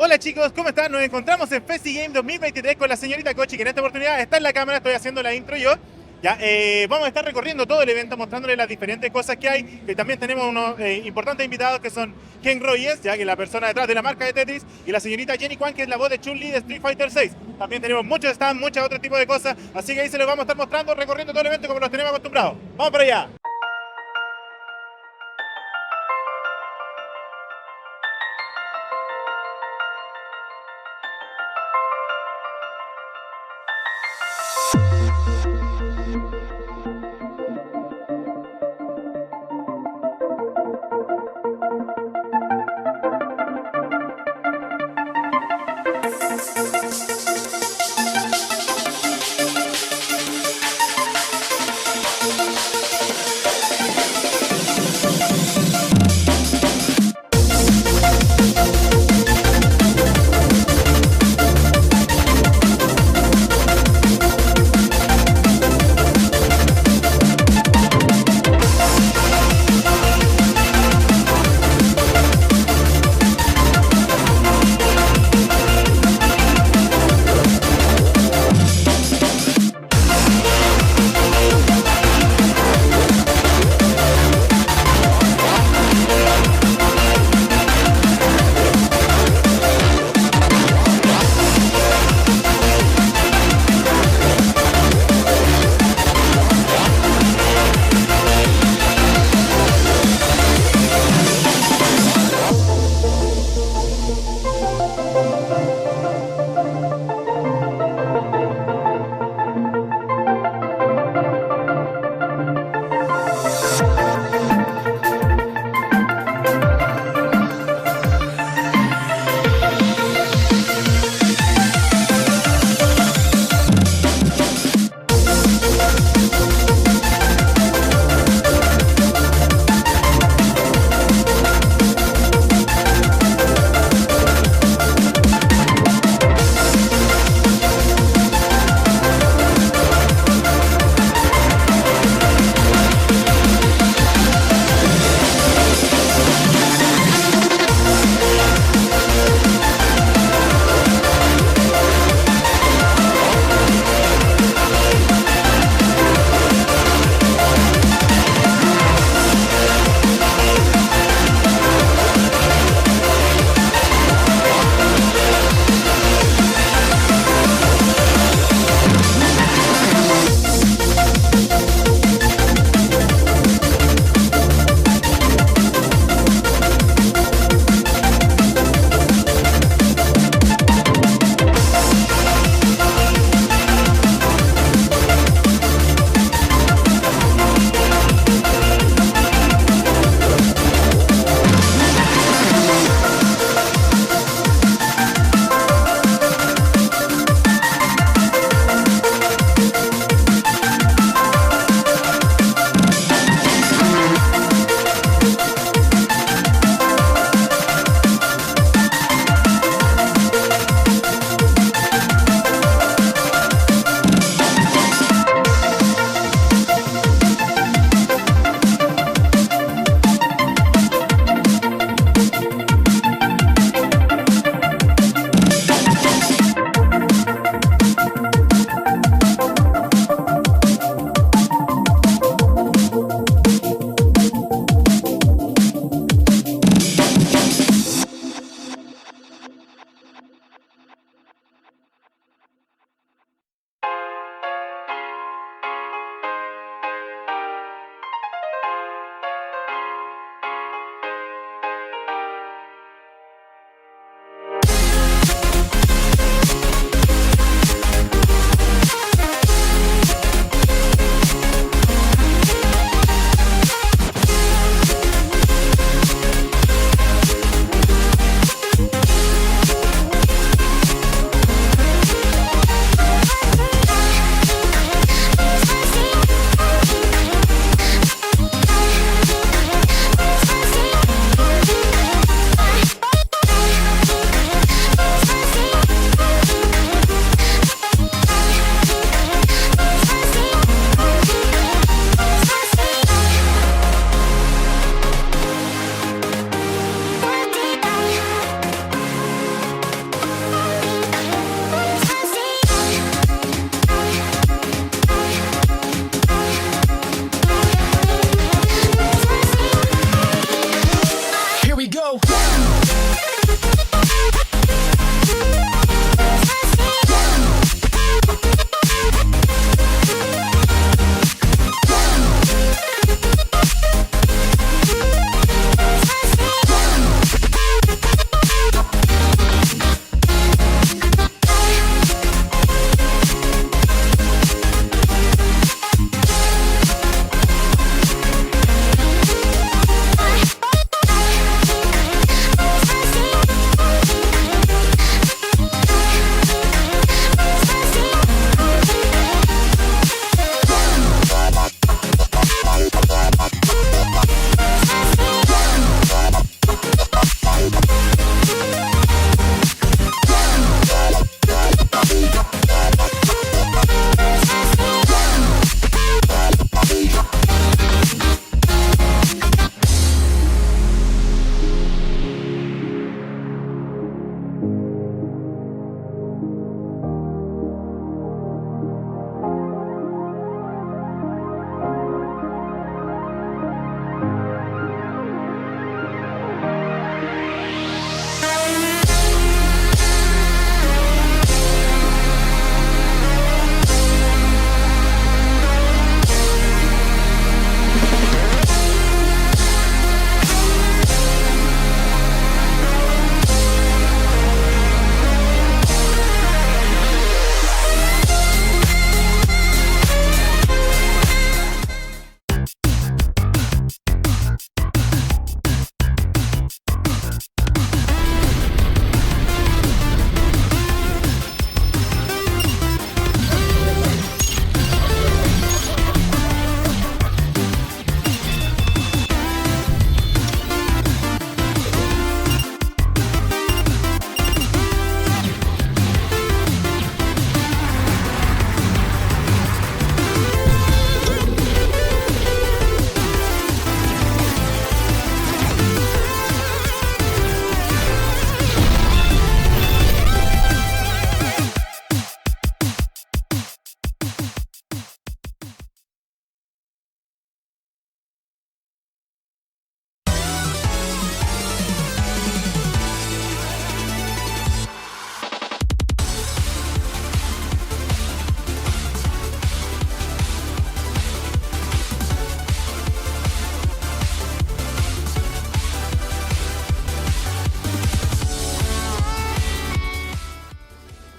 Hola chicos, ¿cómo están? Nos encontramos en FESTIGAME 2023 con la señorita Cochi, que en esta oportunidad está en la cámara, estoy haciendo la intro yo. Ya, vamos a estar recorriendo todo el evento, mostrándole las diferentes cosas que hay, que también tenemos unos importantes invitados que son Henk Rogers, ya que es la persona detrás de la marca de Tetris, y la señorita Jennie Kwan, que es la voz de Chun de Street Fighter 6. También tenemos muchos stands, muchos otros tipos de cosas, así que ahí se los vamos a estar mostrando, recorriendo todo el evento como los tenemos acostumbrados. ¡Vamos para allá!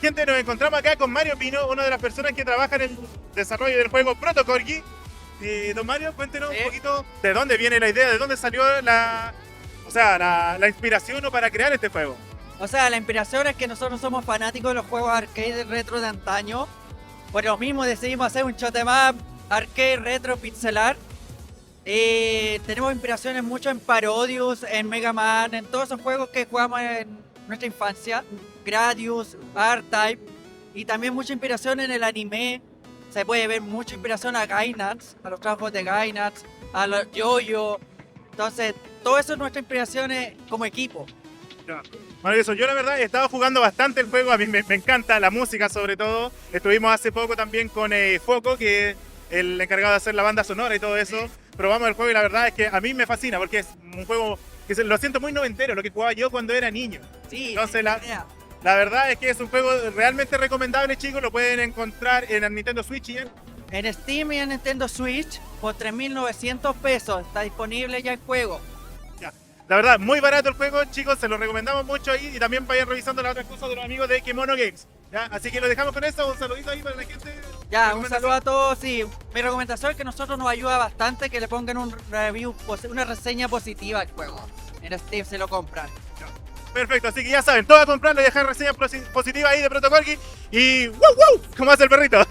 gente, nos encontramos acá con Mario Pino, una de las personas que trabaja en el desarrollo del juego Protocorgi. Don Mario, cuéntenos un poquito de dónde viene la idea, de dónde salió la inspiración para crear este juego. O sea, la inspiración es que nosotros somos fanáticos de los juegos arcade retro de antaño. Por lo mismo decidimos hacer un shoot 'em up arcade retro pixelar. Tenemos inspiraciones mucho en Parodius, en Mega Man, en todos esos juegos que jugamos en nuestra infancia. Gradius, R-Type. Y también mucha inspiración en el anime. Se puede ver mucha inspiración a Gainax, a los trabajos de Gainax, a los Yo-Yo. Entonces, todo eso es nuestra inspiración como equipo. Maravilloso. Yo la verdad he estado jugando bastante el juego, a mí me encanta la música sobre todo. Estuvimos hace poco también con Foco, que es el encargado de hacer la banda sonora y todo eso. Probamos el juego y la verdad es que a mí me fascina porque es un juego que lo siento muy noventero, lo que jugaba yo cuando era niño. Sí, entonces la verdad es que es un juego realmente recomendable, chicos. Lo pueden encontrar en el Nintendo Switch y en Steam y en Nintendo Switch por 3.900 pesos. Está disponible ya el juego. La verdad, muy barato el juego, chicos, se lo recomendamos mucho ahí y también vayan revisando las otras cosas de los amigos de Kimono Games. ¿Ya? Así que lo dejamos con eso, un saludito ahí para la gente. Ya, un saludo a todos. Sí, mi recomendación es que a nosotros nos ayuda bastante que le pongan un review, una reseña positiva al juego. En Steam se lo compran. Ya. Perfecto, así que ya saben, todos a comprarlo y dejar reseña positiva ahí de Protocorgi y ¡wow, wow! ¿Cómo hace el perrito?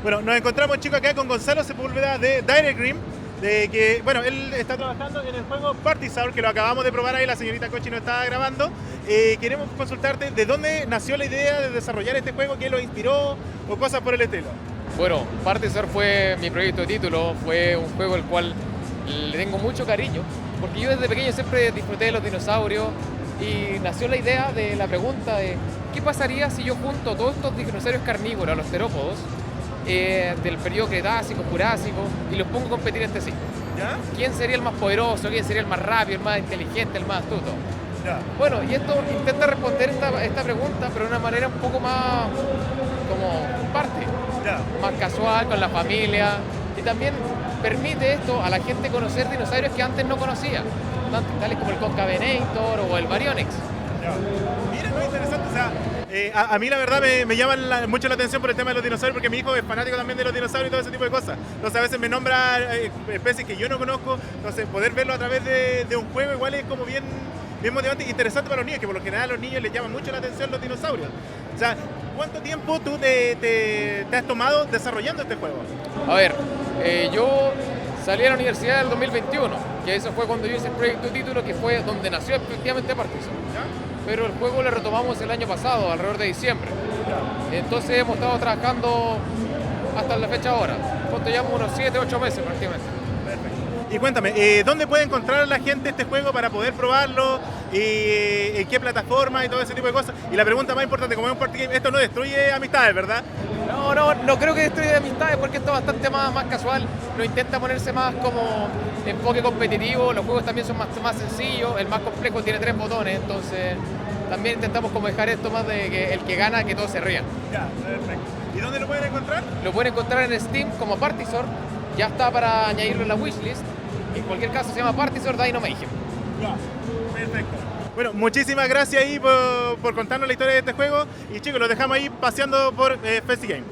Bueno, nos encontramos, chicos, acá con Gonzalo Sepúlveda de Direct Rim, de que, bueno, él está trabajando en el juego PartySaur, que lo acabamos de probar ahí, la señorita Cochi nos estaba grabando. Queremos consultarte de dónde nació la idea de desarrollar este juego, qué lo inspiró o cosas por el estilo. Bueno, PartySaur fue mi proyecto de título, fue un juego al cual le tengo mucho cariño, porque yo desde pequeño siempre disfruté de los dinosaurios y nació la idea de la pregunta de ¿qué pasaría si yo junto todos estos dinosaurios carnívoros, los terópodos, del periodo Cretácico, Jurásico, y los pongo a competir entre sí? ¿Ya? ¿Quién sería el más poderoso? ¿Quién sería el más rápido, el más inteligente, el más astuto? ¿Ya? Bueno, y esto intenta responder esta pregunta, pero de una manera un poco más como parte, ¿Ya? más casual, con la familia, y también permite esto a la gente conocer dinosaurios que antes no conocía, tales como el Concavenator o el Baryonyx. Ya. Mira, muy interesante, o sea, a mí la verdad me llama mucho la atención por el tema de los dinosaurios, porque mi hijo es fanático también de los dinosaurios y todo ese tipo de cosas. Entonces a veces me nombra especies que yo no conozco, entonces poder verlo a través de un juego igual es como bien motivante e interesante para los niños, que por lo general a los niños les llama mucho la atención los dinosaurios. O sea, ¿cuánto tiempo tú te has tomado desarrollando este juego? A ver, yo salí a la universidad del 2021, que eso fue cuando yo hice el proyecto de título, que fue donde nació efectivamente PartySaur. Pero el juego lo retomamos el año pasado, alrededor de diciembre. Ya. Entonces hemos estado trabajando hasta la fecha ahora. ¿Cuánto llevamos? Unos 7, 8 meses prácticamente. Perfecto. Y cuéntame, ¿dónde puede encontrar la gente este juego para poder probarlo? ¿En qué plataforma y todo ese tipo de cosas? Y la pregunta más importante, como es un party game, esto no destruye amistades, ¿verdad? No creo que destruya amistades, porque esto es bastante más casual. No intenta ponerse más como enfoque competitivo. Los juegos también son más sencillos. El más complejo tiene 3 botones, entonces también intentamos como dejar esto más de que el que gana, que todos se rían. Ya, perfecto. ¿Y dónde lo pueden encontrar? Lo pueden encontrar en Steam como PartySaur. Ya está para añadirlo en la wishlist. En cualquier caso se llama PartySaur Dino Mayhem. Ya, perfecto. Bueno, muchísimas gracias ahí por contarnos la historia de este juego. Y chicos, los dejamos ahí paseando por FESTIGAME.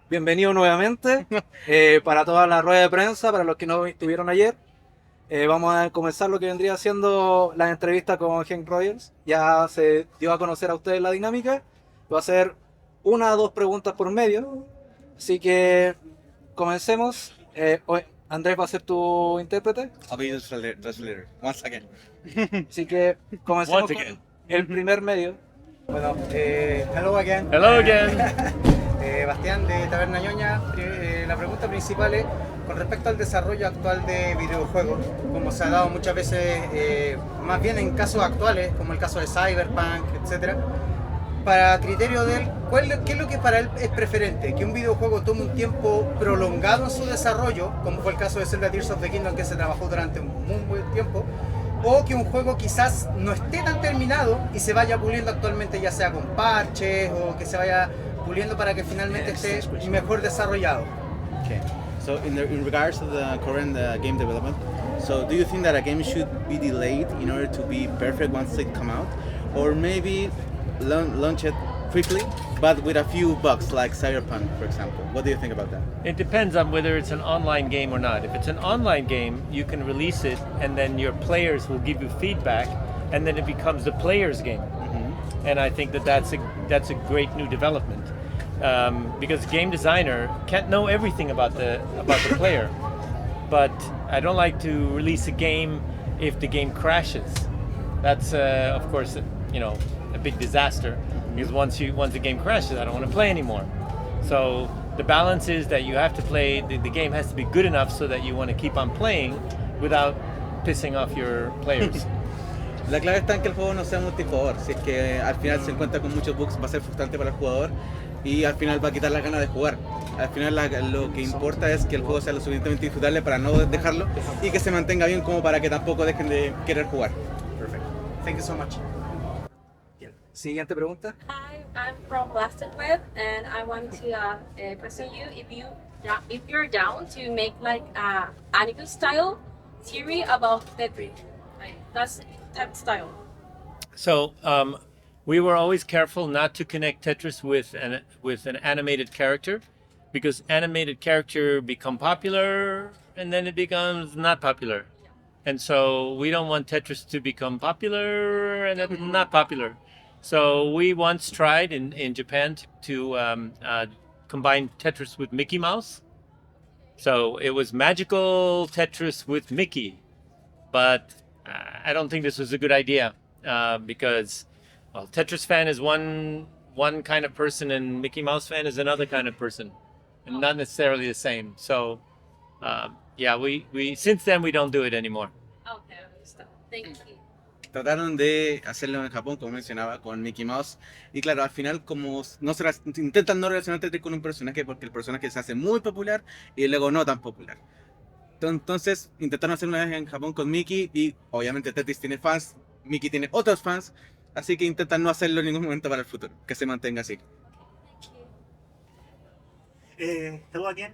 Bienvenido nuevamente para toda la rueda de prensa, para los que no estuvieron ayer. Vamos a comenzar lo que vendría siendo la entrevista con Henk Rogers. Ya se dio a conocer a ustedes la dinámica. Va a ser 1 a 2 preguntas por medio. Así que comencemos. Andrés va a ser tu intérprete. I'll be the translator. Once again. Así que comencemos con el primer medio. Bueno, hello again. Hello again. Bastián de Taberna Ñoña. La pregunta principal es con respecto al desarrollo actual de videojuegos, como se ha dado muchas veces, más bien en casos actuales, como el caso de Cyberpunk, etc. Para criterio de él, ¿qué es lo que para él es preferente? ¿Que un videojuego tome un tiempo prolongado en su desarrollo, como fue el caso de Zelda Tears of the Kingdom, que se trabajó durante un muy buen tiempo? ¿O que un juego quizás no esté tan terminado y se vaya puliendo actualmente, ya sea con parches o que se vaya puliendo para que finalmente esté mejor desarrollado? Okay. So in regards to the current game development, so do you think that a game should be delayed in order to be perfect once it come out, or maybe launch it quickly but with a few bugs like Cyberpunk, for example? What do you think about that? It depends on whether it's an online game or not. If it's an online game, you can release it and then your players will give you feedback and then it becomes the player's game. Mm-hmm. And I think that's a great new development. Because game designer can't know everything about the player. But I don't like to release a game if the game crashes. That's of course, a big disaster, because once the game crashes, I don't want to play anymore. So the balance is that you have to play, the game has to be good enough so that you want to keep on playing without pissing off your players. La clave está en que el juego no sea multijugador. Si es que al final se encuentra con muchos bugs, va a ser frustrante para el jugador y al final va a quitar las ganas de jugar. Al final lo que importa es que el juego sea lo suficientemente disfrutable para no dejarlo y que se mantenga bien como para que tampoco dejen de querer jugar. Perfect. Thank you so much. Siguiente pregunta. Hi, I'm from Blasted Web, and I want to question you if you're down to make like a anime style series about Tetris, like that's type style. So we were always careful not to connect Tetris with an animated character, because animated character become popular and then it becomes not popular. And so we don't want Tetris to become popular and then not popular. So we once tried in Japan to combine Tetris with Mickey Mouse. So it was magical Tetris with Mickey. But I don't think this was a good idea because Tetris fan is one kind of person and Mickey Mouse fan is another kind of person, and not necessarily the same. So we since then we don't do it anymore. Okay, I understand. Thank you. Trataron de hacerlo en Japón, como mencionaba, con Mickey Mouse. Y claro, al final, como intentan no relacionar Tetris con un personaje, porque el personaje se hace muy popular y luego no tan popular. Entonces, intentaron hacer una vez en Japón con Mickey y obviamente Tetris tiene fans, Mickey tiene otros fans, así que intentan no hacerlo en ningún momento para el futuro, que se mantenga así. ¿Todo again?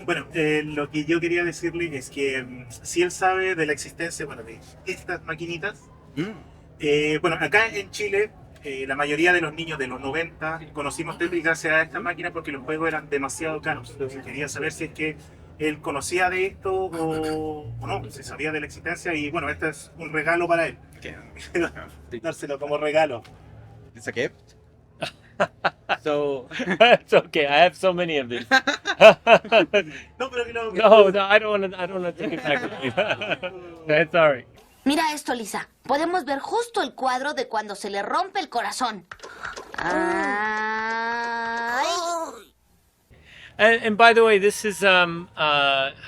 Bueno, lo que yo quería decirle es que si él sabe de la existencia, de estas maquinitas, bueno, acá en Chile, la mayoría de los niños de los 90 conocimos Tetris gracias a esta máquina porque los juegos eran demasiado caros. Entonces quería saber si es que él conocía de esto o no, si sabía de la existencia, y bueno, este es un regalo para él. Dárselo como regalo. ¿Es qué? So It's okay. I have so many of these. No, pero que no. No, I don't want to take it back. That's sorry. Mira esto, Lisa. Podemos ver justo el cuadro de cuando se le rompe el corazón. Ay. And by the way, this is how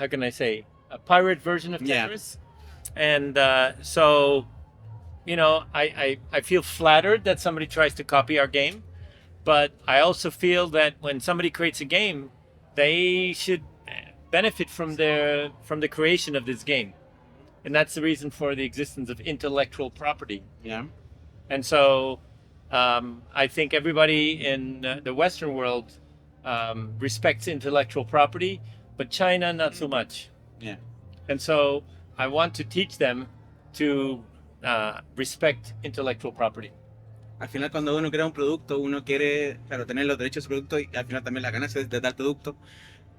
can I say, a pirate version of Tetris, and so I feel flattered that somebody tries to copy our game, but I also feel that when somebody creates a game, they should benefit from the creation of this game. And that's the reason for the existence of intellectual property. Yeah. And so I think everybody in the Western world respects intellectual property, but China not so much. Yeah. And so I want to teach them to respect intellectual property. Al final, cuando uno crea un producto, uno quiere, claro, tener los derechos de su producto y al final también las ganancias de tal producto.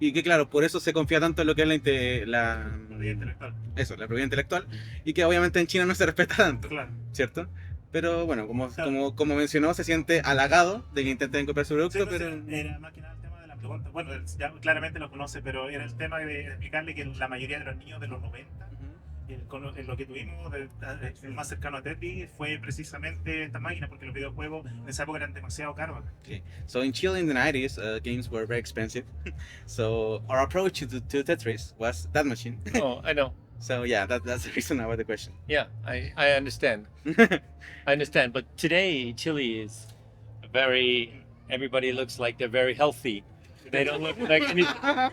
Y que, claro, por eso se confía tanto en lo que es Propiedad intelectual. la propiedad intelectual. Y que obviamente en China no se respeta tanto, Claro. ¿cierto? Pero bueno, Claro. como mencionó, se siente halagado de que intenten copiar su producto, Sí, pues, pero... era más que nada el tema de la pregunta. Bueno, ya claramente lo conoce, pero era el tema de explicarle que la mayoría de los niños de los 90, lo que tuvimos el más cercano a Tetris fue precisamente esta máquina, porque los videojuegos en esa época eran demasiado caros. Okay. So in Chile in the 90s, games were very expensive. So our approach to Tetris was that machine. Oh, I know. So yeah, that's the reason about the question. Yeah, I understand. I understand. But today, Chile is everybody looks like they're very healthy. They don't look like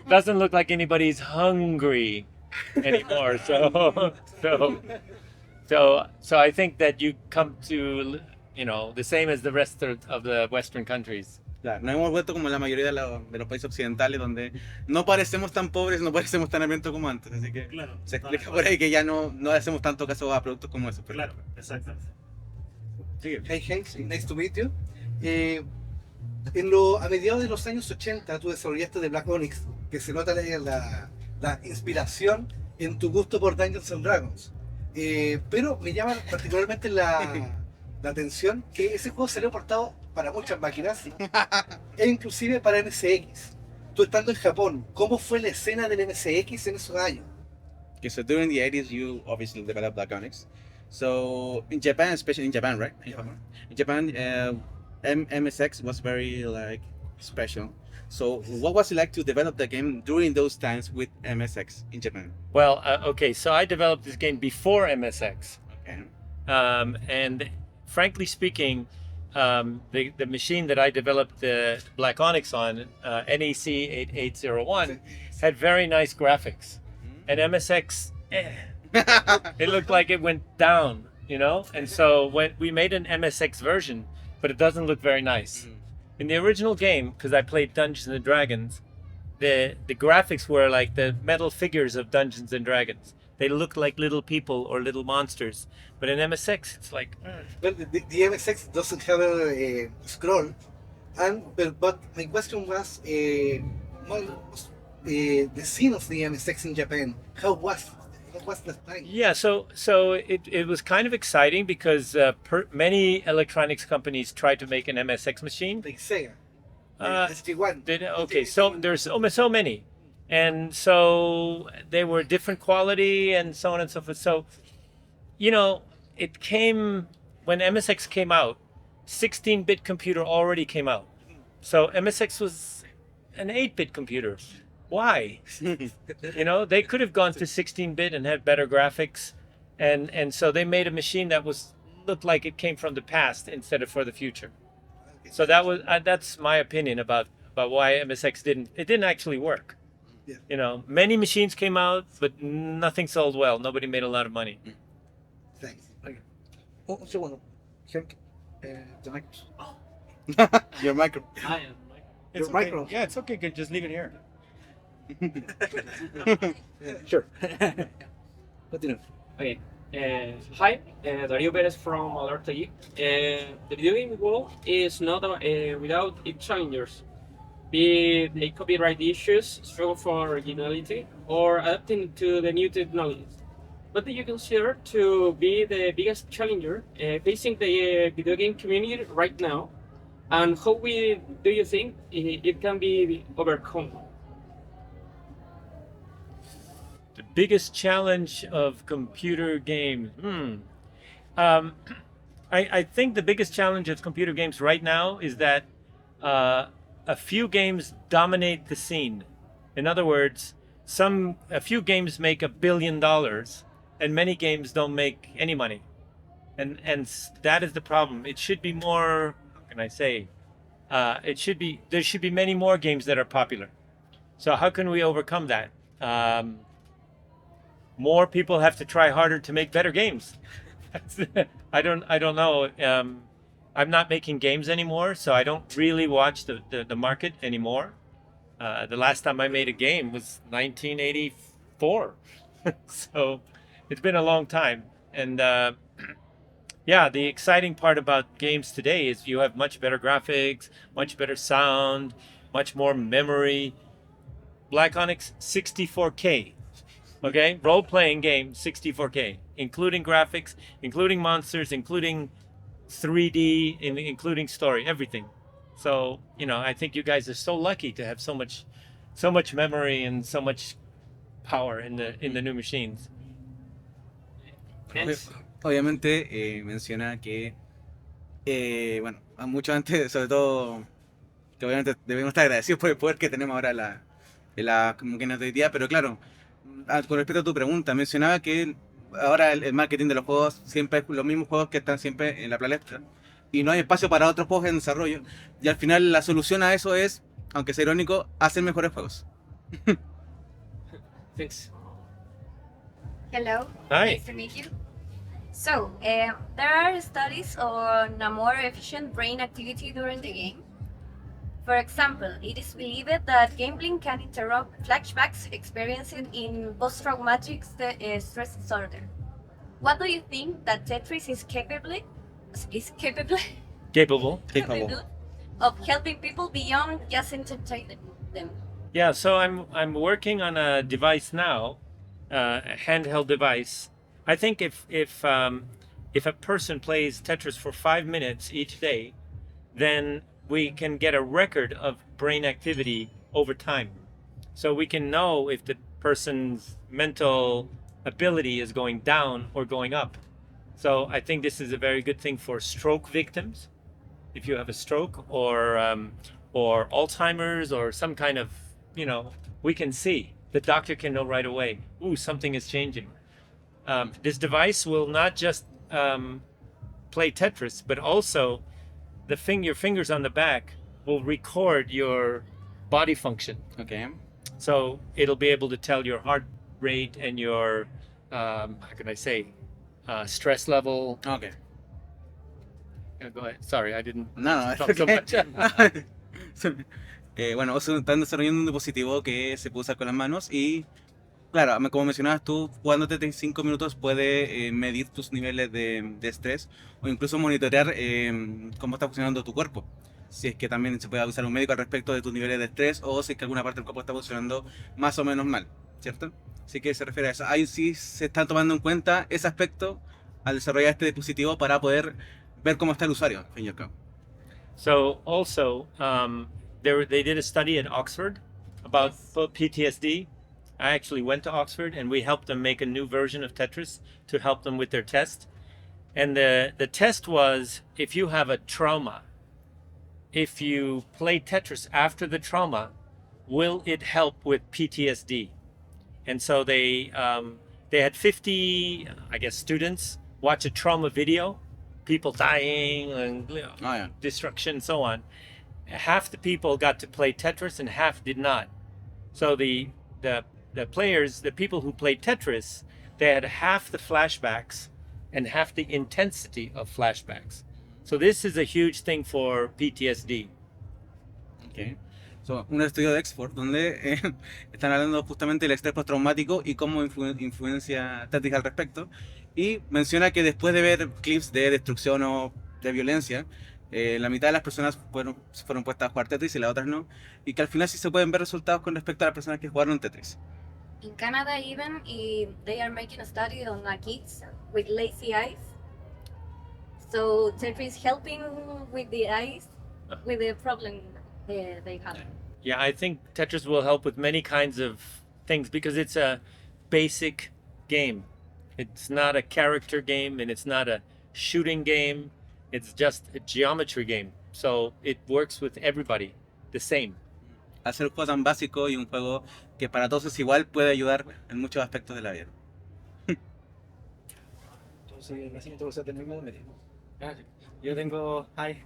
doesn't look like anybody's hungry anymore. So I think that you come to, the same as the rest of the Western countries. Claro, nos hemos vuelto como la mayoría de los países occidentales donde no parecemos tan pobres, no parecemos tan hambrientos como antes. Así que Claro. se explica por ahí que ya no hacemos tanto caso a productos como esos. Claro, exacto. Hey, Henk, nice to meet you. A mediados de los años 80 tú desarrollaste The Black Onyx, que se nota la inspiración en tu gusto por Dungeons and Dragons. Pero me llama particularmente la atención que ese juego salió portado para muchas máquinas e inclusive para MSX. Tú estando en Japón, ¿cómo fue la escena del MSX en esos años? Okay, so during the 80s, you obviously developed Black Onyx. So in Japan, especially in Japan, right? In Japan, MSX was very special. So what was it like to develop the game during those times with MSX in Japan? Well, okay, so I developed this game before MSX. Okay. And frankly speaking, the machine that I developed the Black Onyx on, NEC 8801, had very nice graphics. And MSX, it looked like it went down, And so when we made an MSX version, but it doesn't look very nice. In the original game, because I played Dungeons and Dragons, the graphics were like the metal figures of Dungeons and Dragons. They look like little people or little monsters. But in MSX, it's like... Well, the MSX doesn't have a scroll, but my question was the scene of the MSX in Japan. What was the time? Yeah, so it was kind of exciting because many electronics companies tried to make an MSX machine. Like Sega, SG1. Okay, so there's so many. And so they were different quality and so on and so forth. So, it came, when MSX came out, 16-bit computer already came out. So MSX was an 8-bit computer. Why? They could have gone to 16-bit and had better graphics. And so they made a machine that looked like it came from the past instead of for the future. So that's my opinion about why MSX didn't actually work. Yeah. Many machines came out, but nothing sold well. Nobody made a lot of money. Thanks. Okay. Un segundo. Henk, the mic. Your micro. It's Your micro. Yeah, it's okay. Just leave it here. Sure. Continue. Okay. Hi, Dario Perez from Alerta Geek. The video game world is not without its challengers, be they copyright issues, struggle for originality, or adapting to the new technologies. What do you consider to be the biggest challenger facing the video game community right now, and how do you think it can be overcome? The biggest challenge of computer games. I think the biggest challenge of computer games right now is that a few games dominate the scene. In other words, a few games make $1 billion, and many games don't make any money. And that is the problem. It should be more. How can I say? There should be many more games that are popular. So how can we overcome that? More people have to try harder to make better games. I don't know. I'm not making games anymore, so I don't really watch the market anymore. The last time I made a game was 1984. So it's been a long time. And yeah, the exciting part about games today is you have much better graphics, much better sound, much more memory. Black Onyx 64K. Okay, role-playing game 64K, including graphics, including monsters, including 3D, including story, everything. So, you know, I think you guys are so lucky to have so much memory and so much power in the new machines. Obviamente menciona que, bueno, mucho antes, sobre todo, que obviamente debemos estar agradecidos por el poder que tenemos ahora en la máquinas de hoy día, pero claro, con respecto a tu pregunta, mencionaba que ahora el marketing de los juegos siempre es los mismos juegos que están siempre en la palestra y no hay espacio para otros juegos en desarrollo, y al final la solución a eso es, aunque sea irónico, hacer mejores juegos. Thanks. Hello. Hi. Nice to meet you. So, there are studies on a more efficient brain activity during the game. For example, it is believed that gambling can interrupt flashbacks experienced in post-traumatic stress disorder. What do you think that Tetris is capable Capable. of helping people beyond just entertaining them? Yeah, so I'm working on a device now, a handheld device. I think if a person plays Tetris for 5 minutes each day, then we can get a record of brain activity over time. So we can know if the person's mental ability is going down or going up. So I think this is a very good thing for stroke victims. If you have a stroke or Alzheimer's or some kind of, you know, we can see. The doctor can know right away, ooh, something is changing. This device will not just play Tetris, but also your fingers on the back will record your body function. Okay. So it'll be able to tell your heart rate and your, how can I say, stress level. Okay. Go ahead. Sorry, I didn't No, talk so much. Bueno, están desarrollando un dispositivo que se puede usar con las manos y, claro, como mencionabas tú, jugando Tetris 5 minutos puede medir tus niveles de estrés o incluso monitorear cómo está funcionando tu cuerpo. Si es que también se puede avisar a un médico al respecto de tus niveles de estrés o si es que alguna parte del cuerpo está funcionando más o menos mal, ¿cierto? Así que se refiere a eso. Ahí sí se está tomando en cuenta ese aspecto al desarrollar este dispositivo para poder ver cómo está el usuario, al fin y al cabo. So also, they did a study at Oxford about PTSD. I actually went to Oxford and we helped them make a new version of Tetris to help them with their test. And the test was, if you have a trauma, if you play Tetris after the trauma, will it help with PTSD? And so they had 50, I guess, students watch a trauma video, people dying and destruction and so on. Half the people got to play Tetris and half did not. So the players, the people who played Tetris, they had half the flashbacks and half the intensity of flashbacks. So this is a huge thing for PTSD. Okay. So, un estudio de Oxford donde están hablando justamente del estrés postraumático y cómo influencia Tetris al respecto. Y menciona que después de ver clips de destrucción o de violencia, la mitad de las personas fueron puestas a jugar Tetris y las otras no. Y que al final sí se pueden ver resultados con respecto a las personas que jugaron Tetris. In Canada even, they are making a study on kids with lazy eyes. So Tetris helping with the eyes, with the problem they have. Yeah, I think Tetris will help with many kinds of things because it's a basic game. It's not a character game and it's not a shooting game. It's just a geometry game. So it works with everybody the same. Al ser un juego tan básico y un juego que para todos es igual, puede ayudar en muchos aspectos de la vida. Entonces, la siguiente cosa tenemos yo tengo... Hi.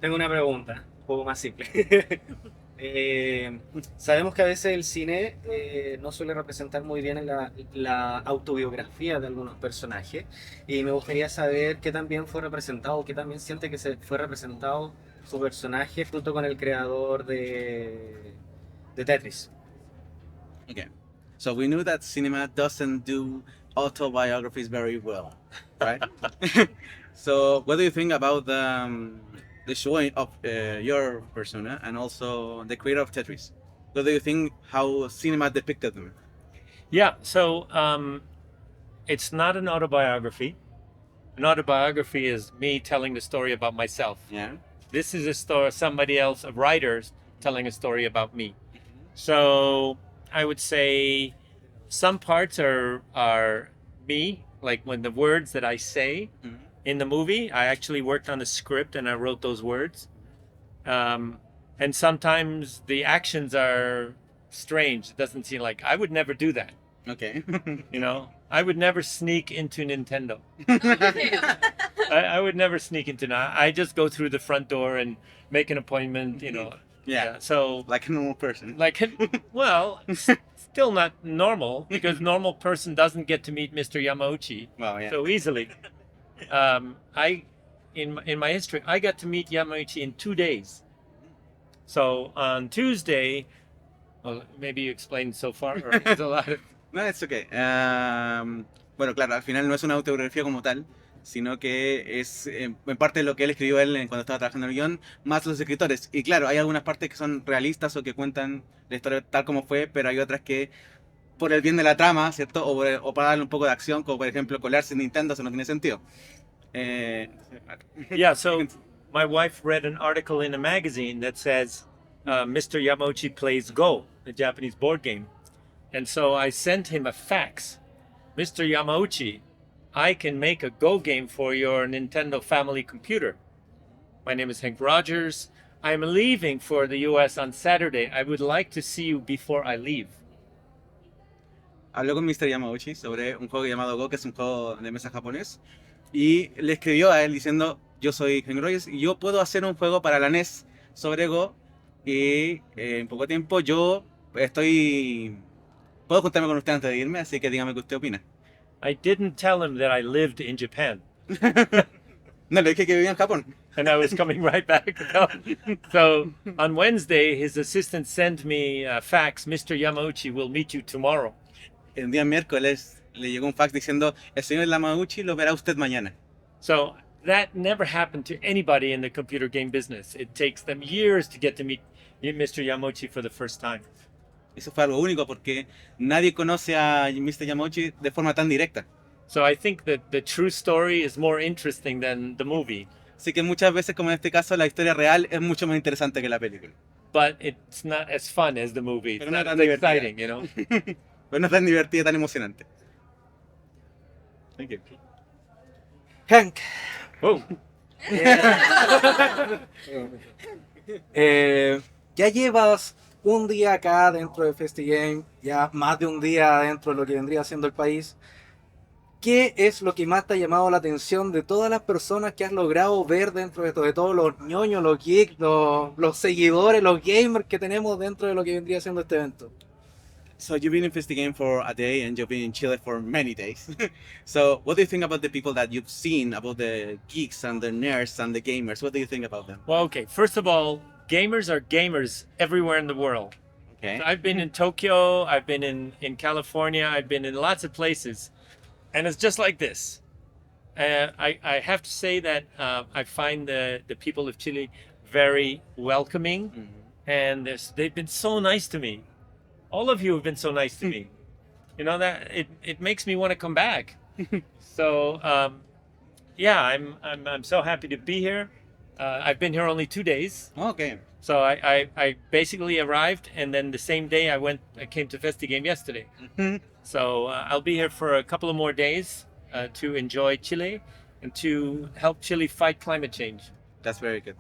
Tengo una pregunta, un poco más simple. Sabemos que a veces el cine no suele representar muy bien la autobiografía de algunos personajes y me gustaría saber qué también fue representado, qué también siente que se fue representado su personaje junto con el creador de Tetris. Okay. So we knew that cinema doesn't do autobiographies very well, right? So, what do you think about the showing of your persona and also the creator of Tetris? What do you think how cinema depicted them? Yeah, so it's not an autobiography. An autobiography is me telling the story about myself. Yeah. This is a story, somebody else, a writer, telling a story about me. So I would say some parts are me, like when the words that I say in the movie, I actually worked on the script and I wrote those words. And sometimes the actions are strange. It doesn't seem like I would never do that. Okay. You know, I would never sneak into Nintendo. I would never sneak into. I just go through the front door and make an appointment. You know. Yeah. So Like a normal person. like, well, still not normal because normal person doesn't get to meet Mr. Yamauchi Well, yeah. so easily. In my history, I got to meet Yamauchi in 2 days. So on Tuesday, well, maybe you explained so far, or it's a lot of. No, it's okay. Bueno, claro, al final no es una autobiografía como tal, sino que es en parte de lo que él escribió cuando estaba trabajando en el guión, más los escritores. Y claro, hay algunas partes que son realistas o que cuentan la historia tal como fue, pero hay otras que por el bien de la trama, ¿cierto? O para darle un poco de acción, como por ejemplo colarse en Nintendo, eso no tiene sentido. Yeah, so my wife read an article in a magazine that says Mr. Yamauchi plays Go, a Japanese board game. And so I sent him a fax. Mr. Yamauchi, I can make a Go game for your Nintendo family computer. My name is Henk Rogers. I'm leaving for the US on Saturday. I would like to see you before I leave. Habló con Mr. Yamauchi sobre un juego llamado Go, que es un juego de mesa japonés, y le escribió a él diciendo: yo soy Henk Rogers y yo puedo hacer un juego para la NES sobre Go, y en poco tiempo yo puedo juntarme con usted antes de irme, así que dígame qué usted opina. I didn't tell him that I lived in Japan. No, le dije que vivía en Japón. And I was coming right back. So on Wednesday, his assistant sent me a fax. Mr. Yamauchi will meet you tomorrow. El día miércoles le llegó un fax diciendo: el señor Yamauchi lo verá usted mañana. So that never happened to anybody in the computer game business. It takes them years to get to meet Mr. Yamauchi for the first time. Eso fue algo único porque nadie conoce a Mr. Yamauchi de forma tan directa. So I think that the true story is more interesting than the movie. Así que muchas veces, como en este caso, la historia real es mucho más interesante que la película. But it's not as fun as the movie. It's Pero no not tan as divertida. exciting, you know. Pero no es tan divertida, tan emocionante. Thank you. Hank, Oh. Ya llevas un día acá dentro de FESTIGAME, ya más de un día dentro de lo que vendría siendo el país. ¿Qué es lo que más te ha llamado la atención de todas las personas que has logrado ver dentro de esto, de todos los ñoños, los geeks, los seguidores, los gamers que tenemos dentro de lo que vendría siendo este evento? So you've been in FESTIGAME for a day and you've been in Chile for many days. So what do you think about the people that you've seen, about the geeks and the nerds and the gamers? What do you think about them? Well, okay. First of all, gamers are gamers everywhere in the world. Okay. So I've been in Tokyo, I've been in California, I've been in lots of places, and it's just like this. I have to say that I find the people of Chile very welcoming, and they've been so nice to me. All of you have been so nice to me. You know, that it makes me want to come back. So yeah, I'm so happy to be here. I've been here only 2 days. Okay. So I basically arrived, and then the same day I came to FESTIGAME yesterday. So I'll be here for a couple of more days to enjoy Chile and to help Chile fight climate change. That's very good.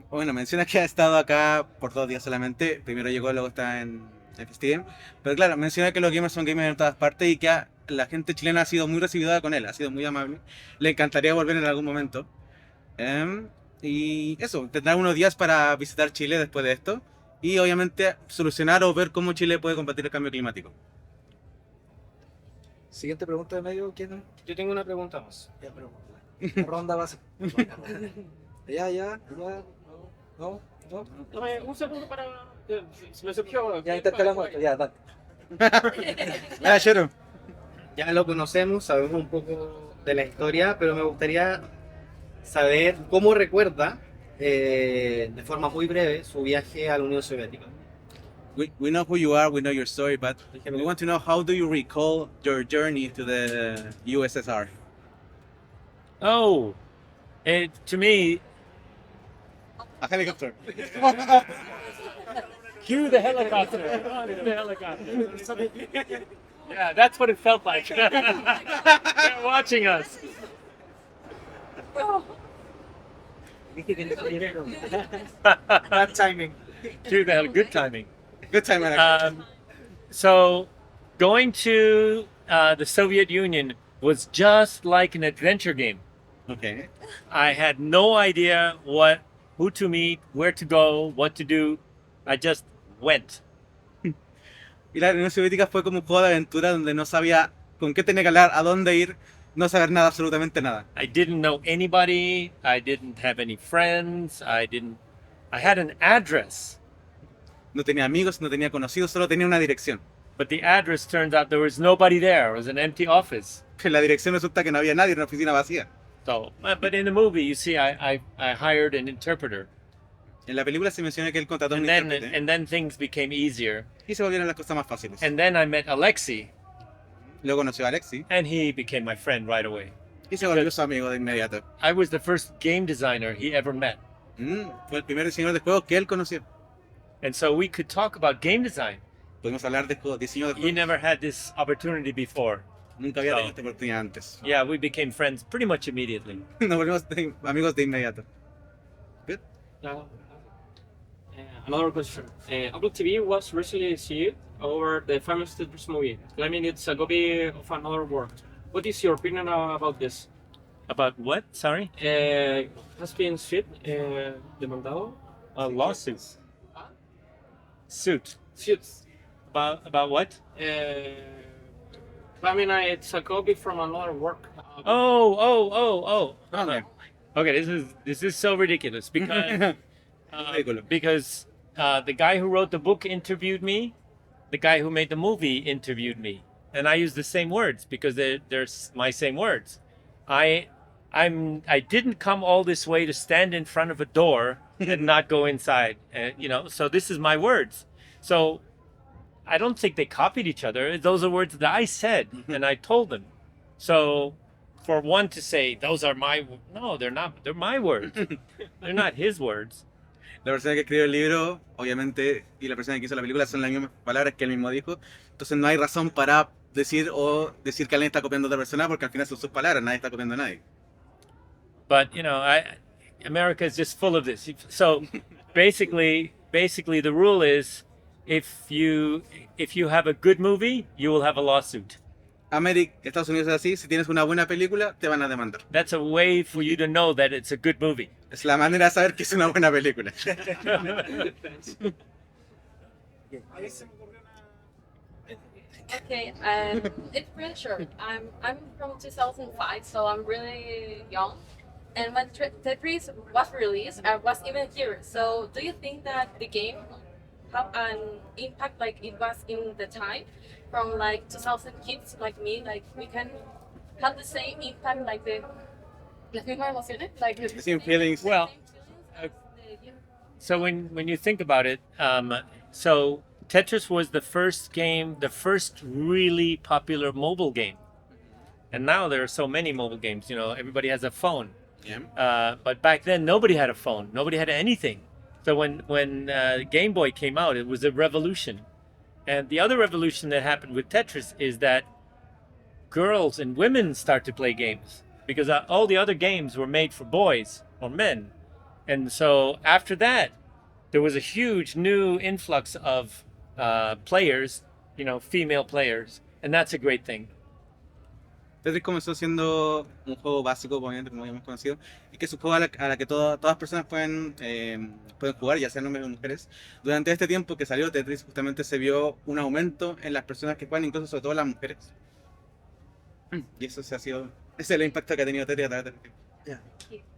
Bueno, menciona que ha estado acá por 2 días solamente. Primero llegó, luego está en FESTIGAME. Pero claro, menciona que los gamers son gamers en todas partes y que la gente chilena ha sido muy recibida con él, ha sido muy amable. Le encantaría volver en algún momento. Y eso, tendrá unos días para visitar Chile después de esto y obviamente solucionar o ver cómo Chile puede combatir el cambio climático. Siguiente pregunta de medio, ¿quién? Yo tengo una pregunta más. Ya, pero la ronda va a ser. Ya. No. Dame un segundo para... Se me surgió... Ya intercalamos esto, ya, dale. Mira, Chero. ya lo conocemos, sabemos un poco de la historia, pero me gustaría saber cómo recuerda, de forma muy breve, su viaje a la Unión Soviética. We know who you are, we know your story, but we want to know how do you recall your journey to the USSR? Oh, to me, A helicopter. cue the helicopter. Come on, cue the helicopter. Yeah, that's what it felt like. They're watching us. Bad timing. Cue the good timing. Good time, man. So, going to the Soviet Union was just like an adventure game. Okay. I had no idea who to meet, where to go, what to do. I just went. Y la Unión Soviética fue como un juego de aventura donde no sabía con qué tenía que hablar, a dónde ir, no saber nada, absolutamente nada. I didn't know anybody. I didn't have any friends. I had an address, No tenía amigos, no tenía conocidos, solo tenía una dirección. but the address turns out there was nobody there. It was an empty office. En la dirección resulta que no había nadie, era una oficina vacía. So, but in the movie, you see, I hired an interpreter, En la película se menciona que él contrató a un intérprete and then things became easier. y se volvieron las cosas más fáciles. And then I met Alexei, Luego conoció a Alexi and he became my friend right away. y se volvió su amigo de inmediato. I was the first game designer he ever met. Fue el primer diseñador de juegos que él conoció. And so we could talk about game design. Pudimos hablar de diseño de He juegos. never had this opportunity before. Nunca había No. tenido esta oportunidad antes. Yeah, we became friends pretty much immediately. Nos volvimos amigos de inmediato. Good. Another question. Apple TV was recently sued over the famous Tetris movie, claiming it's a copy of another work. What is your opinion about this? About what? Sorry? Has been sued, demandado? Lawsuits. Suit. Suits. About what? Claiming it's a copy from another work. Oh. Okay. Okay, this is so ridiculous because the guy who wrote the book interviewed me, the guy who made the movie interviewed me, and I use the same words because they're my same words. I didn't come all this way to stand in front of a door and not go inside. So this is my words. So I don't think they copied each other. Those are words that I said and I told them. So for one to say those are no, they're not. They're my words. They're not his words. La persona que escribió el libro, obviamente, y la persona que hizo la película son las mismas palabras que él mismo dijo. Entonces no hay razón para decir que alguien está copiando a otra persona porque al final son sus palabras, nadie está copiando a nadie. But America is just full of this. So basically the rule is if you have a good movie, you will have a lawsuit. Estados Unidos es así, si tienes una buena película, te van a demandar. That's a way for you to know that it's a good movie. Es la manera de saber que es una buena película. Okay, it's really short. I'm from 2005, so I'm really young. And when Tetris was released, I was even here. So, do you think that the game have an impact like it was in the time, from like 2000 kids like me, like we can have the same impact, like las mismas emociones, like The same feelings. Well, so when you think about it, so Tetris was the first really popular mobile game. And now there are so many mobile games, everybody has a phone. Yeah. But back then, nobody had a phone. Nobody had anything. So when Game Boy came out, it was a revolution. And the other revolution that happened with Tetris is that girls and women start to play games. Because all the other games were made for boys or men. And so after that, there was a huge new influx of players, female players. And that's a great thing. Tetris comenzó siendo un juego básico, obviamente, como habíamos conocido, y que es un juego a la que todas personas pueden jugar, ya sean hombres o mujeres. Durante este tiempo que salió Tetris, justamente se vio un aumento en las personas que juegan, incluso sobre todo las mujeres. Y ese es el impacto que ha tenido Tetris a través del tiempo.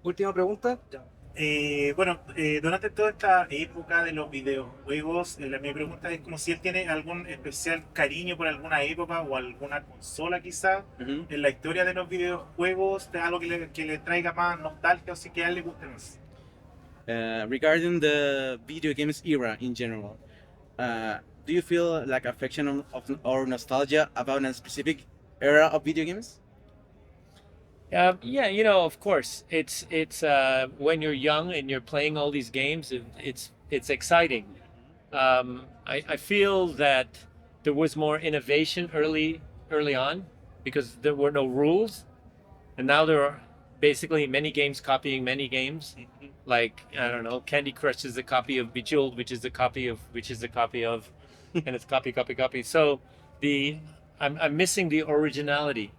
Última pregunta. Durante toda esta época de los videojuegos, mi pregunta es como si él tiene algún especial cariño por alguna época o alguna consola quizá en la historia de los videojuegos, de algo que le traiga más nostalgia o si que a él le guste más. Regarding the video games era in general, do you feel like affection or nostalgia about a specific era of video games? Yeah, you know, of course, it's when you're young and you're playing all these games, it's exciting. I feel that there was more innovation early on because there were no rules, and now there are basically many games copying many games. Like, I don't know, Candy Crush is a copy of Bejeweled, which is a copy of, and it's copy. So I'm missing the originality.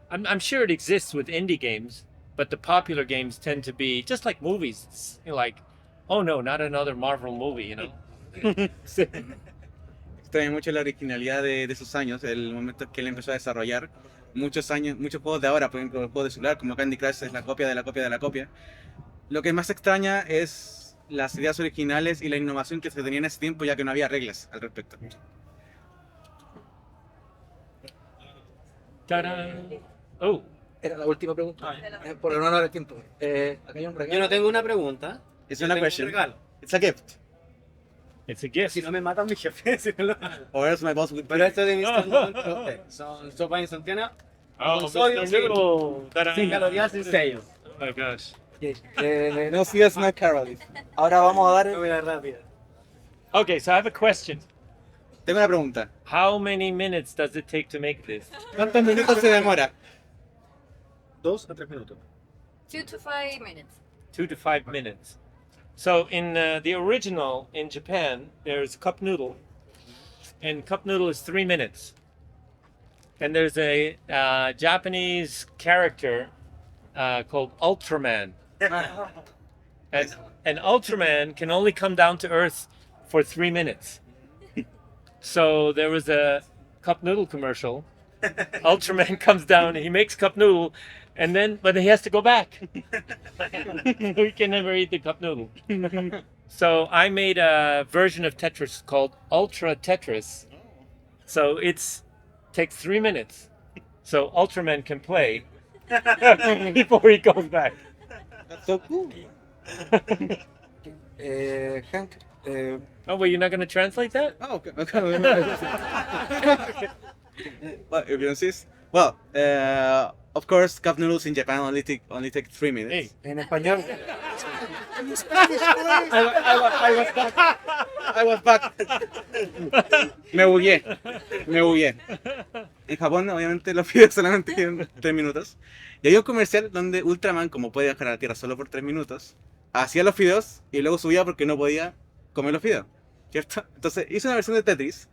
I'm sure it exists with indie games, but the popular games tend to be just like movies. It's like, oh no, not another Marvel movie, you know. Extraña mucho la originalidad de esos años, el momento que él empezó a desarrollar muchos juegos de ahora, por ejemplo, el juego de celular como Candy Crush es la copia de la copia de la copia. Lo que más extraña es las ideas originales y la innovación que se tenía en ese tiempo, ya que no había reglas al respecto. Ta-da. Oh, Era la última pregunta. Por el honor del tiempo. Acá hay un regalo. Yo no tengo una pregunta. It's not a question. Un regalo. It's a gift. it's a gift. Si no me matan mis jefes. Si no lo... Or else my boss would... Pero esto es de mis son sopa instantánea. Oh, con sodio, Mr. Noodle. Ta-da. sin calorías, sin sello. Oh my gosh. No sigas más Carolis. Ahora vamos a dar. Muy rápida. Okay, so I have a question. Tengo una pregunta. How many minutes does it take to make this? ¿Cuántos minutos se demora? 2 a 3 minutos. 2 to 5 minutes. 2 to 5 minutes. So in the original in Japan, there's cup noodle, and cup noodle is 3 minutes. And there's a Japanese character called Ultraman. And Ultraman can only come down to Earth for 3 minutes. So there was a cup noodle commercial. Ultraman comes down, he makes cup noodle, but he has to go back. We can never eat the cup noodle. So I made a version of Tetris called Ultra Tetris. So takes 3 minutes. So Ultraman can play before he goes back. That's so cool. Hank, Oh, well, you're not going to translate that? Oh, okay. Well, if you insist. Well, of course, cup noodles in Japan only take 3 minutes. Hey. en español. I was back. Me bugué. En Japón, obviamente, los videos solamente tienen 3 minutos. Y había un comercial donde Ultraman, como puede bajar a la Tierra solo por 3 minutos, hacía los videos y luego subía porque no podía comer los videos, ¿cierto? Entonces hizo una versión de Tetris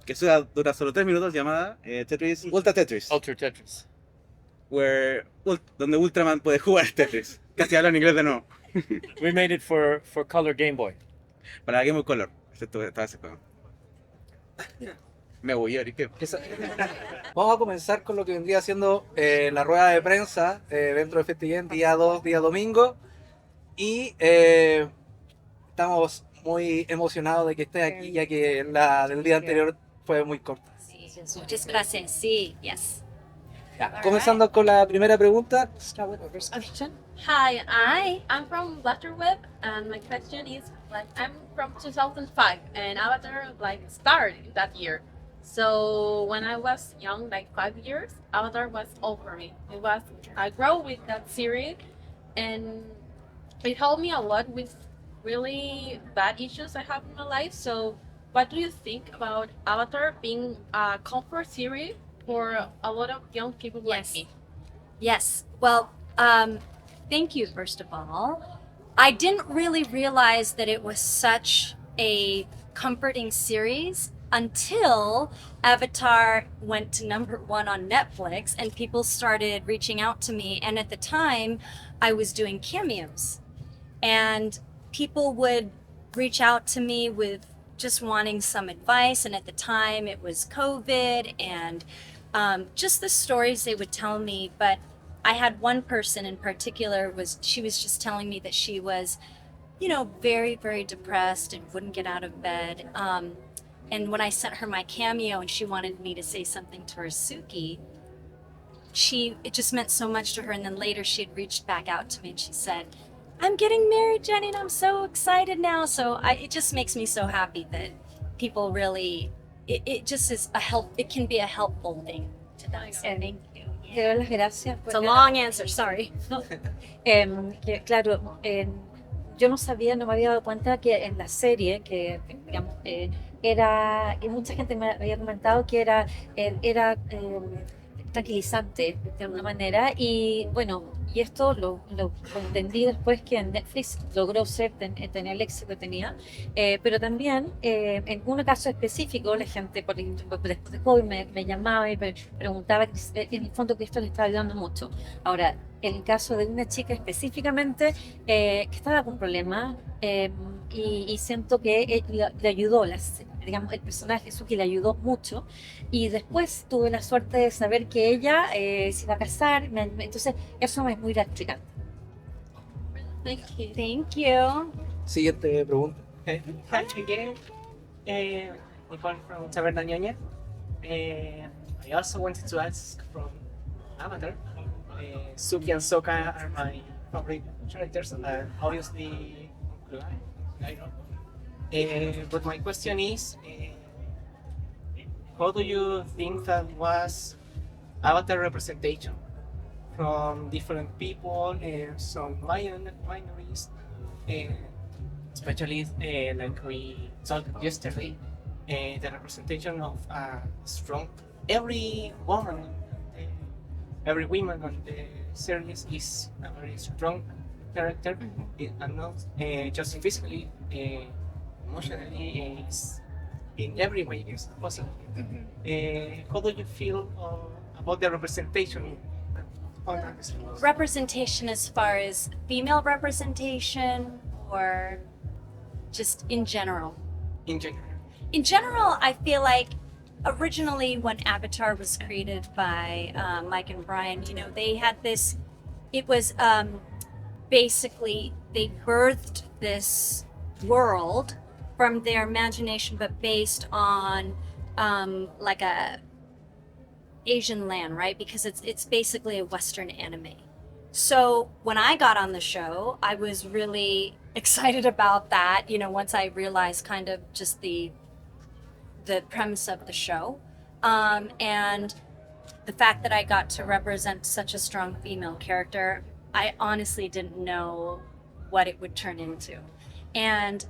que dura solo 3 minutos llamada Tetris, Ultra Tetris. Ultra Tetris. Donde Ultraman puede jugar Tetris. Casi habla en inglés de nuevo. We made it for color Game Boy. Para Game Boy Color. Estaba ese juego. Me voy a ir. Vamos a comenzar con lo que vendría siendo la rueda de prensa dentro de FESTIGAME día 2, día domingo. Y estamos muy emocionados de que esté aquí, ya que la del día anterior fue muy corta. Sí, muchas gracias. Sí, yes. Ya, comenzando con la primera pregunta. Hi, I'm from Butterweb, and my question is I'm from 2005, and Avatar started that year. So when I was young, 5 years, Avatar was all for me. I grew with that series, and it helped me a lot with really bad issues I have in my life. So what do you think about Avatar being a comfort series for a lot of young people like me? Yes. Well, thank you, first of all. I didn't really realize that it was such a comforting series until Avatar went to #1 on Netflix and people started reaching out to me. And at the time, I was doing cameos. And people would reach out to me with just wanting some advice. And at the time, it was COVID and just the stories they would tell me. But I had one person in particular she was just telling me that she was, you know, very, very depressed and wouldn't get out of bed. And when I sent her my cameo and she wanted me to say something to her Suki, it just meant so much to her. And then later she had reached back out to me and she said, I'm getting married, Jenny, and I'm so excited now. So it just makes me so happy that people really, it just is it can be a helpful thing to them. So thank you. Te doy las gracias. It's a long answer, sorry. Claro, yo no sabía, no me había dado cuenta que en la serie, que digamos, era, y mucha gente me había comentado que era tranquilizante de alguna manera, y bueno, y esto lo entendí después que en Netflix logró tener el éxito que tenía, pero también en un caso específico la gente, por ejemplo, después de COVID me llamaba y me preguntaba que en el fondo que esto le estaba ayudando mucho. Ahora, en el caso de una chica específicamente que estaba con problemas y siento que le ayudó, digamos, el personaje Suki le ayudó mucho, y después tuve la suerte de saber que ella se iba a casar, entonces eso me es muy gratificante. Thank you. Thank you. Siguiente pregunta. Hi again, Nicole from Taberna Ñoña. I also wanted to ask from Avatar. Suki and Sokka are my favorite characters, and obviously but my question is, how do you think that was Avatar representation from different people and some minorities, especially like we talked yesterday, the representation of a strong, every woman on the series is a very strong character, and not just physically, emotionally, is in every way is possible. How do you feel about the representation? Representation as far as female representation, or just in general? In general. In general, I feel like originally when Avatar was created by Mike and Brian, you know, they had this, it was basically, they birthed this world from their imagination, but based on like a Asian land, right? Because it's basically a Western anime. So when I got on the show, I was really excited about that, you know, once I realized kind of just the premise of the show, and the fact that I got to represent such a strong female character, I honestly didn't know what it would turn into. And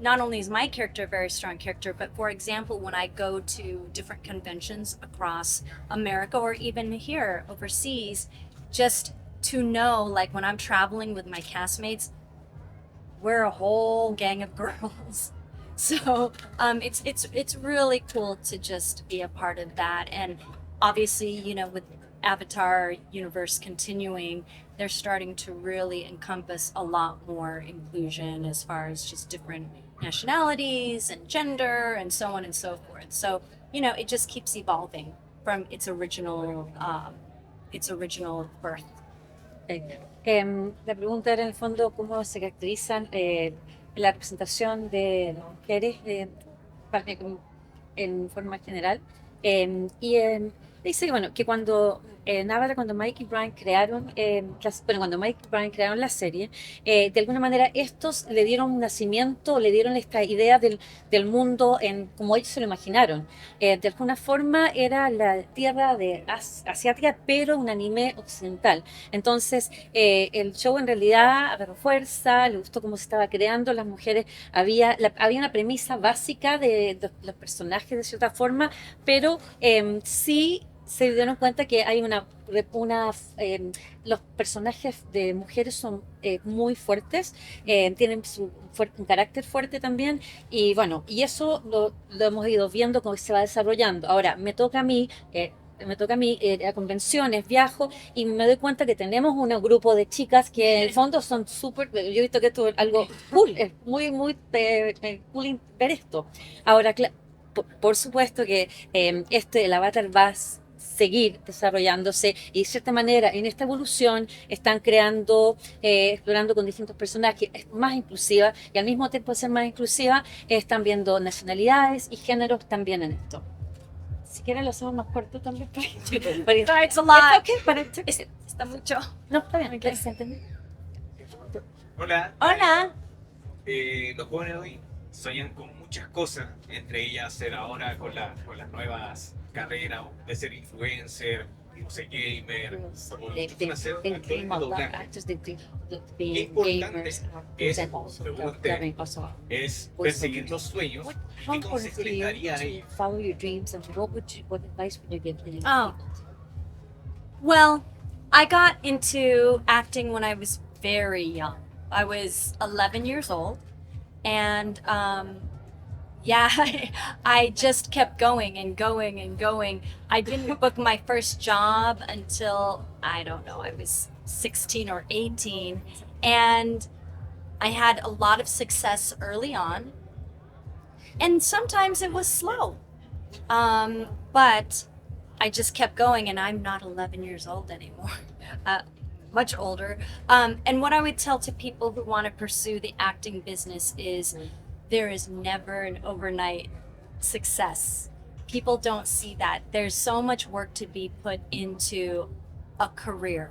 not only is my character a very strong character, but for example, when I go to different conventions across America or even here overseas, just to know, like when I'm traveling with my castmates, we're a whole gang of girls. So it's really cool to just be a part of that. And obviously, you know, with Avatar universe continuing, they're starting to really encompass a lot more inclusion as far as just different nationalities and gender and so on and so forth. So, you know, it just keeps evolving from its original birth. La pregunta era en el fondo cómo se caracterizan la representación de las mujeres en forma general. Dice que, bueno, que cuando en Avatar, cuando Mike y Brian crearon la serie, de alguna manera estos le dieron nacimiento, le dieron esta idea del mundo como ellos se lo imaginaron. De alguna forma era la tierra asiática, pero un anime occidental. Entonces el show en realidad agarró fuerza, le gustó cómo se estaba creando, las mujeres, había una premisa básica de los personajes de cierta forma, pero sí se dieron cuenta que hay los personajes de mujeres son muy fuertes, tienen un carácter fuerte también, y bueno, y eso lo hemos ido viendo cómo se va desarrollando. Ahora, me toca a mí a convenciones, viajo y me doy cuenta que tenemos un grupo de chicas que en el fondo son súper, yo he visto que esto es algo cool, es muy cool ver esto. Ahora, por supuesto que el Avatar va seguir desarrollándose y de cierta manera en esta evolución están creando, explorando con distintos personajes, es más inclusiva y al mismo tiempo de ser más inclusiva están viendo nacionalidades y géneros también en esto. Si quieren lo hacemos más corto también. It's a lot. Okay, but it took- Está mucho. no, está bien, ¿se entiende? Hola. Hola. Los jóvenes de hoy sueñan con muchas cosas, entre ellas ser ahora con las nuevas carreras de ser influencer, no sé, gamer, o hacer actores de doblaje. Qué importante es, según usted, es perseguir los sueños y cómo se explicaría ahí. Oh. Well, I got into acting when I was very young. I was 11 years old, and yeah, I just kept going and going and going. I didn't book my first job until, I don't know, I was 16 or 18, and I had a lot of success early on, and sometimes it was slow, but I just kept going, and I'm not 11 years old anymore. Much older. And what I would tell to people who want to pursue the acting business is there is never an overnight success. People don't see that. There's so much work to be put into a career.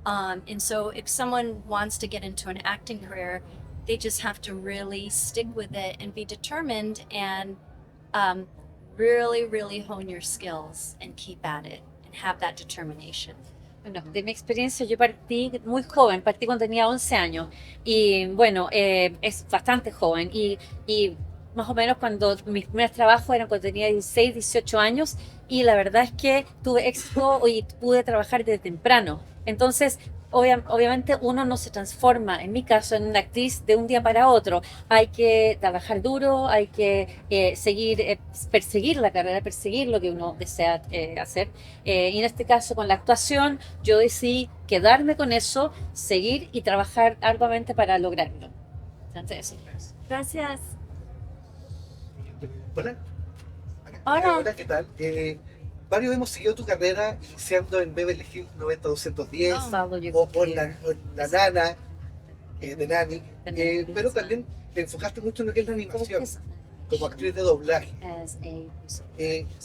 And so if someone wants to get into an acting career, they just have to really stick with it and be determined and really, really hone your skills and keep at it and have that determination. Bueno, de mi experiencia yo partí muy joven, partí cuando tenía 11 años y bueno, es bastante joven y más o menos cuando mis primeros trabajos eran cuando tenía 16, 18 años y la verdad es que tuve éxito y pude trabajar desde temprano. Entonces, obviamente uno no se transforma, en mi caso, en una actriz de un día para otro. Hay que trabajar duro, hay que perseguir la carrera, perseguir lo que uno desea hacer. Y en este caso, con la actuación, yo decidí quedarme con eso, seguir y trabajar arduamente para lograrlo. Entonces, eso. Gracias. Hola. Hola. Hola, ¿qué tal? Varios hemos seguido tu carrera iniciando en Beverly Hills 90210 o por la nana de Nani, pero también te enfocaste mucho en lo que es la animación como actriz de doblaje.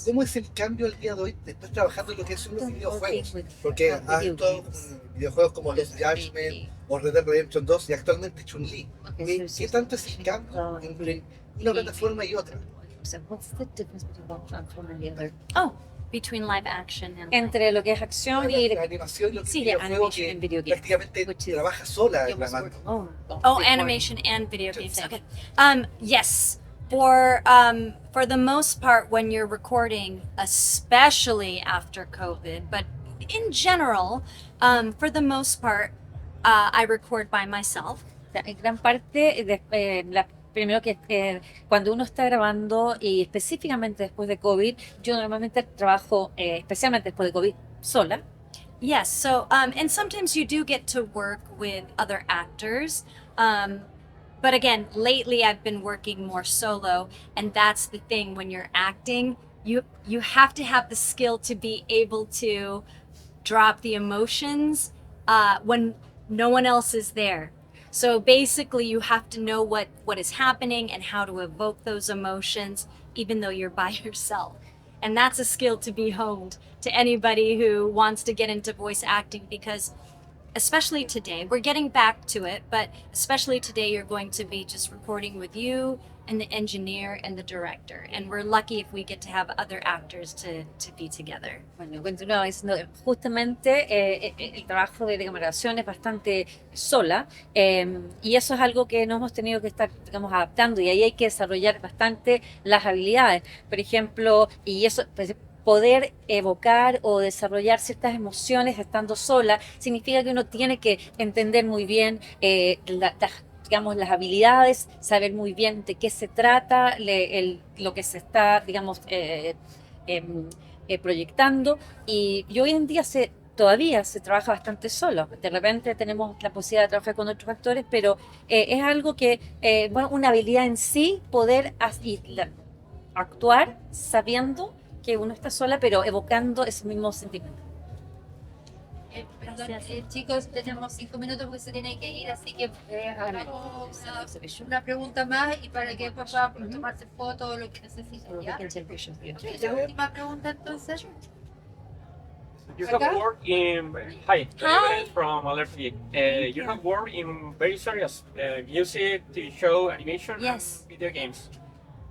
¿Cómo es el cambio al día de hoy después trabajando en lo que son los videojuegos? Porque has actuado en videojuegos como Los Judgment o Red Dead Redemption 2 y actualmente Chun-Li. ¿Qué tanto es el cambio entre una plataforma y otra? Oh, between live action and entre lo que es acción y la animación y lo que sí, es animation que and video games, prácticamente trabaja sola en la marca. Oh, animation and video games. Okay. Yes. For the most part, when you're recording, especially after COVID, but in general, for the most part, I record by myself. En gran parte, primero que cuando uno está grabando y específicamente después de COVID, yo normalmente trabajo, especialmente después de COVID, sola. Yes, so, and sometimes you do get to work with other actors. But again, lately I've been working more solo, and that's the thing, when you're acting, you have to have the skill to be able to drop the emotions when no one else is there. So basically you have to know what is happening and how to evoke those emotions even though you're by yourself. And that's a skill to be honed to anybody who wants to get into voice acting, because especially today, we're getting back to it, but especially today you're going to be just recording with you and the engineer and the director. And we're lucky if we get to have other actors to be together. Bueno, continuaba diciendo, justamente el trabajo de grabación es bastante sola y eso es algo que nos hemos tenido que estar, digamos, adaptando, y ahí hay que desarrollar bastante las habilidades. Por ejemplo, y eso, pues, poder evocar o desarrollar ciertas emociones estando sola significa que uno tiene que entender muy bien digamos, las habilidades, saber muy bien de qué se trata, lo que se está, digamos, proyectando. Y hoy en día todavía se trabaja bastante solo. De repente tenemos la posibilidad de trabajar con otros actores, pero es algo que, bueno, una habilidad en sí, poder actuar sabiendo que uno está sola, pero evocando ese mismo sentimiento. Perdón, chicos, tenemos 5 minutos porque se tienen que ir, así que hagamos una pregunta más y para que después puedan tomarse fotos o lo que necesiten. ¿Ya? La última pregunta entonces. You have worked in from Alert Geek. You have worked in very serious music, TV show, animation, Yes. and video games.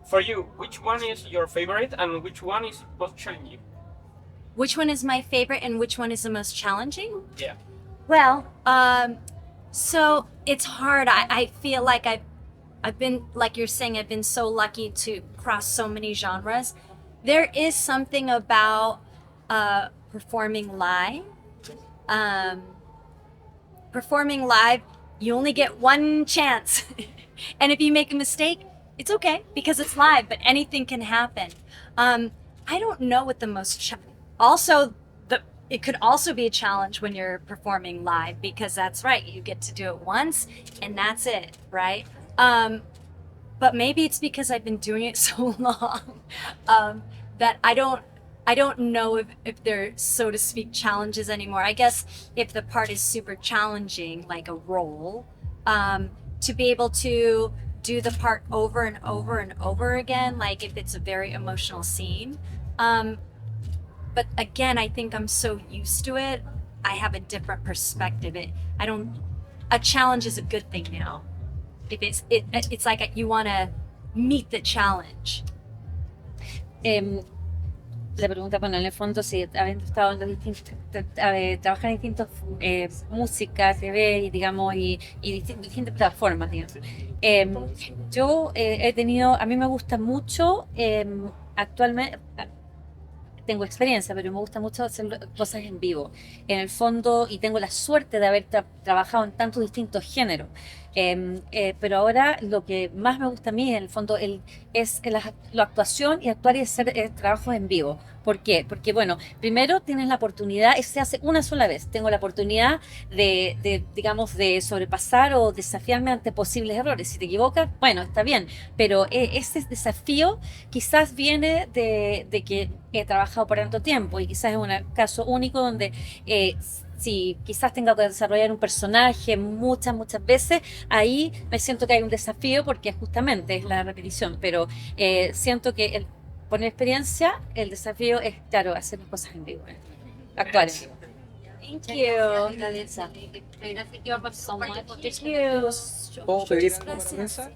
For you, which one is your favorite and which one is most challenging? Which one is my favorite and which one is the most challenging? Yeah. Well, so it's hard. I feel like I've been, like you're saying, I've been so lucky to cross so many genres. There is something about performing live. Performing live, you only get one chance. And if you make a mistake, it's okay because it's live, but anything can happen. I don't know what the most also it could also be a challenge when you're performing live because that's right, you get to do it once and that's it, right? But maybe it's because I've been doing it so long that I don't know if they're, so to speak, challenges anymore. I guess if the part is super challenging, like a role, to be able to do the part over and over and over again, like if it's a very emotional scene. But again, I think I'm so used to it, I have a different perspective. A challenge is a good thing now. If it's like you want to meet the challenge. La pregunta, bueno, en el fondo, sí, habiendo estado en los distintos, trabajar en distintas música, TV, y, digamos, y distintas plataformas, digamos. Yo he tenido, a mí me gusta mucho, actualmente, tengo experiencia, pero me gusta mucho hacer cosas en vivo, en el fondo, y tengo la suerte de haber trabajado en tantos distintos géneros. Pero ahora lo que más me gusta a mí, en el fondo, es la actuación y actuar y hacer trabajos en vivo. ¿Por qué? Porque, bueno, primero tienes la oportunidad, se hace una sola vez, tengo la oportunidad digamos, de sobrepasar o desafiarme ante posibles errores. Si te equivocas, bueno, está bien, pero ese desafío quizás viene de que he trabajado por tanto tiempo y quizás es un caso único donde si quizás tenga que desarrollar un personaje muchas veces, ahí me siento que hay un desafío porque justamente es la repetición, pero siento que por experiencia el desafío es, claro, hacer las cosas en vivo, actuar en vivo. Thank you. Gracias. So much. Thank you. ¿Puedo pedir una promesa?